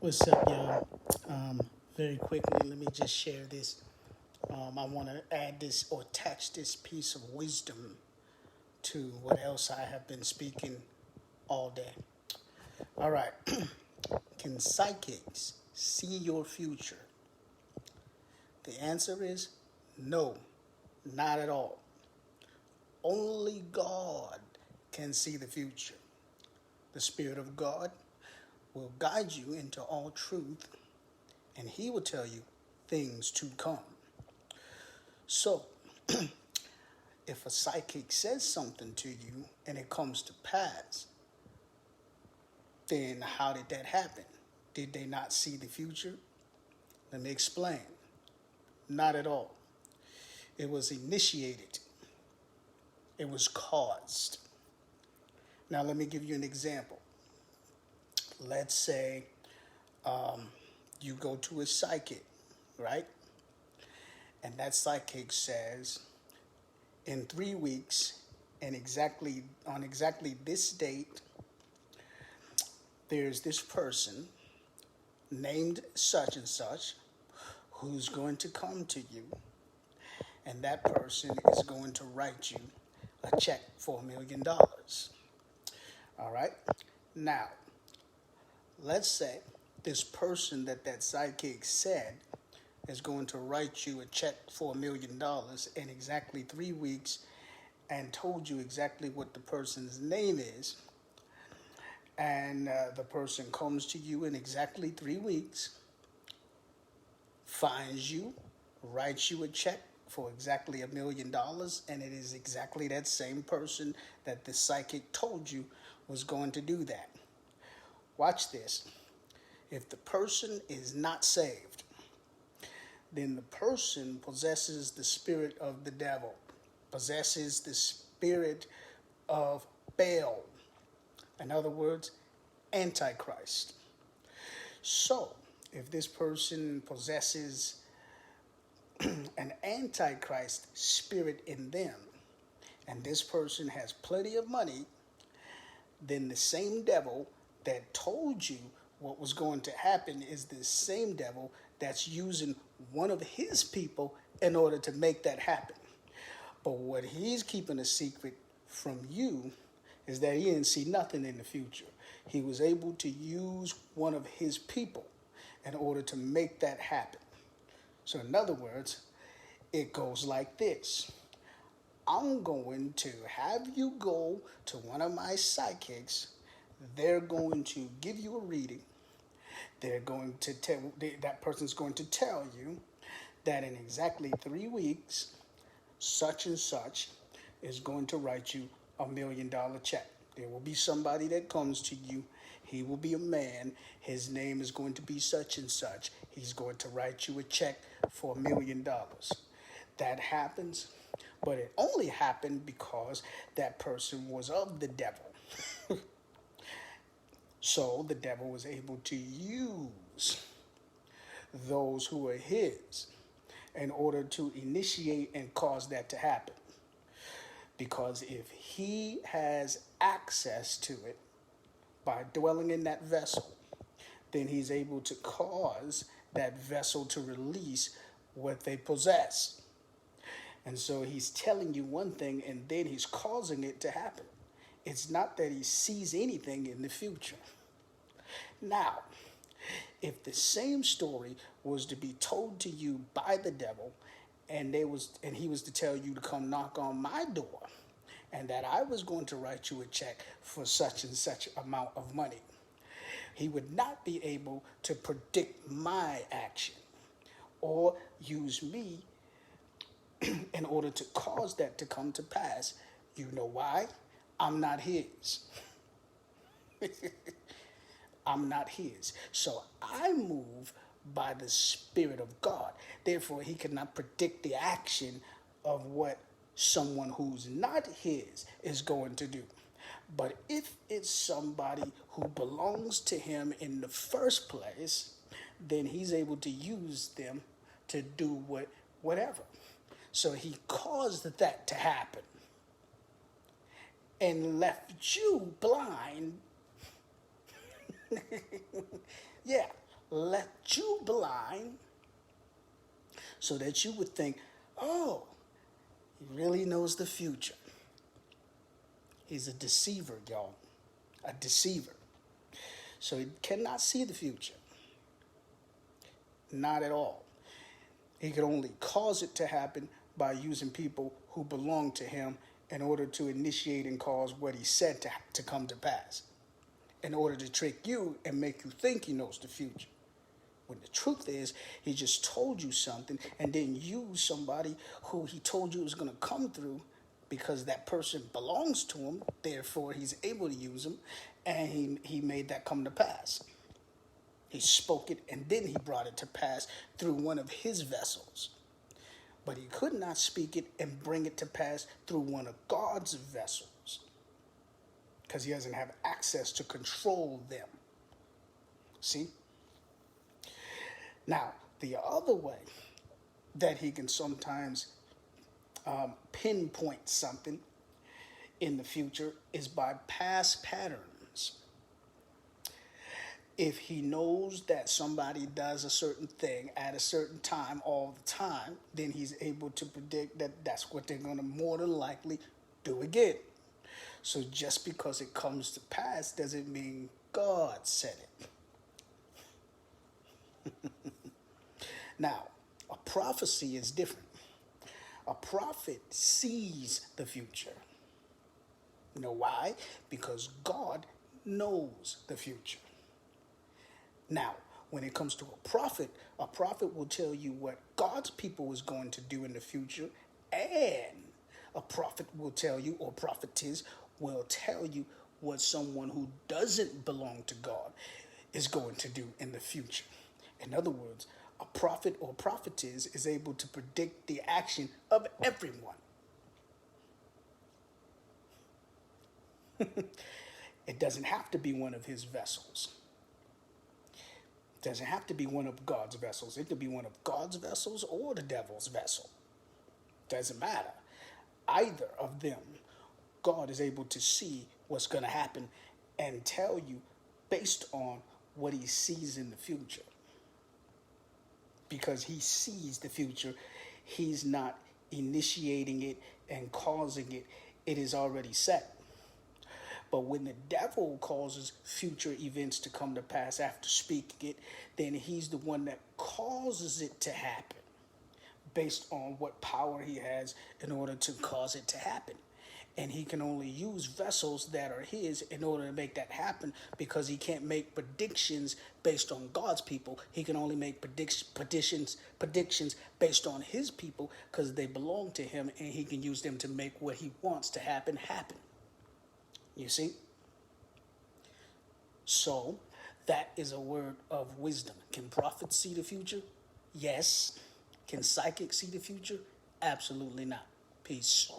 What's up, y'all? Very quickly, let me just share this. I want to add this or attach this piece of wisdom to what else I have been speaking all day. All right. Can psychics see your future? The answer is no, not at all. Only God can see the future. The Spirit of God will guide you into all truth, and He will tell you things to come. So, if a psychic says something to you and it comes to pass, then how did that happen? Did they not see the future? Let me explain. Not at all. It was initiated, it was caused. Now, let me give you an example. Let's say you go to a psychic, right? And that psychic says, in 3 weeks, and exactly this date, there's this person named such and such who's going to come to you, and that person is going to write you a check for $1 million. All right? Now, let's say this person that psychic said is going to write you a check for $1 million in exactly 3 weeks and told you exactly what the person's name is. And the person comes to you in exactly 3 weeks, finds you, writes you a check for exactly $1 million, and it is exactly that same person that the psychic told you was going to do that. Watch this. If the person is not saved, then the person possesses the spirit of the devil, possesses the spirit of Baal. In other words, Antichrist. So, if this person possesses an Antichrist spirit in them, and this person has plenty of money, then the same devil that told you what was going to happen is the same devil that's using one of his people in order to make that happen. But what he's keeping a secret from you is that he didn't see nothing in the future. He was able to use one of his people in order to make that happen. So, in other words, it goes like this. I'm going to have you go to one of my psychics. They're going to give you a reading. They're going to tell that person's going to tell you that in exactly 3 weeks, such and such is going to write you $1 million check. There will be somebody that comes to you. He will be a man. His name is going to be such and such. He's going to write you a check for $1 million. That happens, but it only happened because that person was of the devil. So the devil was able to use those who are his in order to initiate and cause that to happen. Because if he has access to it by dwelling in that vessel, then he's able to cause that vessel to release what they possess. And so he's telling you one thing and then he's causing it to happen. It's not that he sees anything in the future. Now, if the same story was to be told to you by the devil, and he was to tell you to come knock on my door, and that I was going to write you a check for such and such amount of money, he would not be able to predict my action or use me in order to cause that to come to pass. You know why? I'm not his. I'm not his. So I move by the Spirit of God. Therefore, he cannot predict the action of what someone who's not his is going to do. But if it's somebody who belongs to him in the first place, then he's able to use them to do whatever. So he caused that to happen and left you blind. Yeah, left you blind so that you would think, oh, he really knows the future. He's a deceiver, y'all. A deceiver. So he cannot see the future. Not at all. He could only cause it to happen by using people who belong to him in order to initiate and cause what he said to come to pass. In order to trick you and make you think he knows the future. When the truth is, he just told you something and then used somebody who he told you was going to come through because that person belongs to him. Therefore, he's able to use him, and he made that come to pass. He spoke it, and then he brought it to pass through one of his vessels. But he could not speak it and bring it to pass through one of God's vessels because he doesn't have access to control them. See? Now, the other way that he can sometimes pinpoint something in the future is by past patterns. If he knows that somebody does a certain thing at a certain time all the time, then he's able to predict that that's what they're going to more than likely do again. So just because it comes to pass doesn't mean God said it. Now, a prophecy is different. A prophet sees the future. You know why? Because God knows the future. Now, when it comes to a prophet will tell you what God's people is going to do in the future, and a prophet will tell you, or prophetess will tell you what someone who doesn't belong to God is going to do in the future. In other words, a prophet or prophetess is able to predict the action of everyone. It doesn't have to be one of his vessels. It doesn't have to be one of God's vessels. It could be one of God's vessels or the devil's vessel. Doesn't matter. Either of them, God is able to see what's going to happen and tell you based on what he sees in the future. Because he sees the future, he's not initiating it and causing it. It is already set. But when the devil causes future events to come to pass after speaking it, then he's the one that causes it to happen based on what power he has in order to cause it to happen. And he can only use vessels that are his in order to make that happen, because he can't make predictions based on God's people. He can only make predictions based on his people because they belong to him, and he can use them to make what he wants to happen. You see? So, that is a word of wisdom. Can prophets see the future? Yes. Can psychics see the future? Absolutely not. Peace.